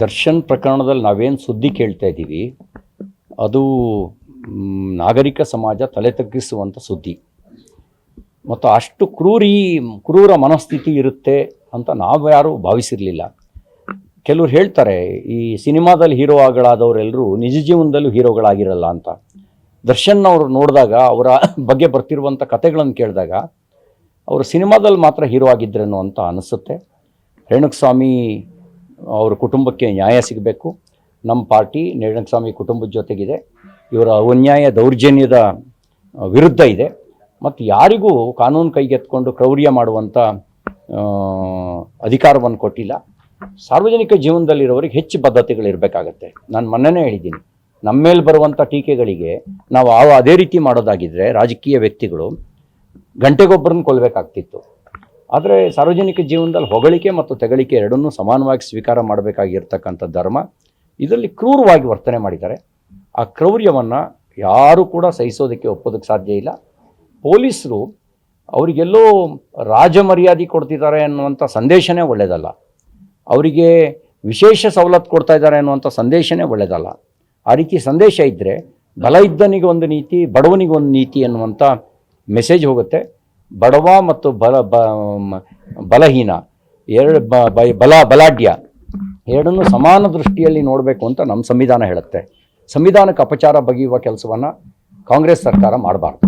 ದರ್ಶನ್ ಪ್ರಕರಣದಲ್ಲಿ ನಾವೇನು ಸುದ್ದಿ ಕೇಳ್ತಾ ಇದ್ದೀವಿ ಅದು ನಾಗರಿಕ ಸಮಾಜ ತಲೆ ತಗ್ಗಿಸುವಂಥ ಸುದ್ದಿ ಮತ್ತು ಅಷ್ಟು ಕ್ರೂರ ಮನಸ್ಥಿತಿ ಇರುತ್ತೆ ಅಂತ ನಾವು ಯಾರೂ ಭಾವಿಸಿರಲಿಲ್ಲ. ಕೆಲವ್ರು ಹೇಳ್ತಾರೆ ಈ ಸಿನಿಮಾದಲ್ಲಿ ಹೀರೋಗಳಾದವರೆಲ್ಲರೂ ನಿಜ ಜೀವನದಲ್ಲೂ ಹೀರೋಗಳಾಗಿರಲ್ಲ ಅಂತ. ದರ್ಶನ್ ಅವರು ನೋಡಿದಾಗ ಅವರ ಬಗ್ಗೆ ಬರ್ತಿರುವಂಥ ಕಥೆಗಳನ್ನು ಕೇಳಿದಾಗ ಅವರು ಸಿನಿಮಾದಲ್ಲಿ ಮಾತ್ರ ಹೀರೋ ಆಗಿದ್ರೇನೋ ಅಂತ ಅನಿಸುತ್ತೆ. ರೇಣುಕಸ್ವಾಮಿ ಅವ್ರ ಕುಟುಂಬಕ್ಕೆ ನ್ಯಾಯ ಸಿಗಬೇಕು. ನಮ್ಮ ಪಾರ್ಟಿ ರೇಣುಕಸ್ವಾಮಿ ಕುಟುಂಬದ ಜೊತೆಗಿದೆ. ಇವರ ಅನ್ಯಾಯ ದೌರ್ಜನ್ಯದ ವಿರುದ್ಧ ಇದೆ ಮತ್ತು ಯಾರಿಗೂ ಕಾನೂನು ಕೈಗೆತ್ಕೊಂಡು ಕ್ರೌರ್ಯ ಮಾಡುವಂಥ ಅಧಿಕಾರವನ್ನು ಕೊಟ್ಟಿಲ್ಲ. ಸಾರ್ವಜನಿಕ ಜೀವನದಲ್ಲಿರೋರಿಗೆ ಹೆಚ್ಚು ಬದ್ಧತೆಗಳಿರಬೇಕಾಗತ್ತೆ. ನಾನು ಮೊನ್ನೆನೇ ಹೇಳಿದ್ದೀನಿ, ನಮ್ಮ ಮೇಲೆ ಬರುವಂಥ ಟೀಕೆಗಳಿಗೆ ನಾವು ಅದೇ ರೀತಿ ಮಾಡೋದಾಗಿದ್ದರೆ ರಾಜಕೀಯ ವ್ಯಕ್ತಿಗಳು ಗಂಟೆಗೊಬ್ಬರನ್ನು ಕೊಲ್ಲಬೇಕಾಗ್ತಿತ್ತು. ಆದರೆ ಸಾರ್ವಜನಿಕ ಜೀವನದಲ್ಲಿ ಹೊಗಳಿಕೆ ಮತ್ತು ತೆಗಳಿಕೆ ಎರಡನ್ನೂ ಸಮಾನವಾಗಿ ಸ್ವೀಕಾರ ಮಾಡಬೇಕಾಗಿರ್ತಕ್ಕಂಥ ಧರ್ಮ ಇದರಲ್ಲಿ ಕ್ರೂರವಾಗಿ ವರ್ತನೆ ಮಾಡಿದ್ದಾರೆ. ಆ ಕ್ರೌರ್ಯವನ್ನು ಯಾರೂ ಕೂಡ ಸಹಿಸೋದಕ್ಕೆ ಒಪ್ಪೋದಕ್ಕೆ ಸಾಧ್ಯ ಇಲ್ಲ. ಪೊಲೀಸರು ಅವರಿಗೆಲ್ಲೋ ರಾಜ ಮರ್ಯಾದೆ ಕೊಡ್ತಿದ್ದಾರೆ ಅನ್ನುವಂಥ ಸಂದೇಶನೇ ಒಳ್ಳೆಯದಲ್ಲ. ಅವರಿಗೆ ವಿಶೇಷ ಸವಲತ್ತು ಕೊಡ್ತಾ ಇದ್ದಾರೆ ಅನ್ನುವಂಥ ಸಂದೇಶನೇ ಒಳ್ಳೆಯದಲ್ಲ. ಆ ರೀತಿ ಸಂದೇಶ ಇದ್ದರೆ ಬಲ ಇದ್ದನಿಗೆ ಒಂದು ನೀತಿ, ಬಡವನಿಗೆ ಒಂದು ನೀತಿ ಅನ್ನುವಂಥ ಮೆಸೇಜ್ ಹೋಗುತ್ತೆ. ಬಡವ ಮತ್ತು ಬಲಹೀನ ಬಲಾಢ್ಯ ಎರಡನ್ನೂ ಸಮಾನ ದೃಷ್ಟಿಯಲ್ಲಿ ನೋಡಬೇಕು ಅಂತ ನಮ್ಮ ಸಂವಿಧಾನ ಹೇಳುತ್ತೆ. ಸಂವಿಧಾನಕ್ಕೆ ಅಪಚಾರ ಬಗೆಯುವ ಕೆಲಸವನ್ನು ಕಾಂಗ್ರೆಸ್ ಸರ್ಕಾರ ಮಾಡಬಾರ್ದು.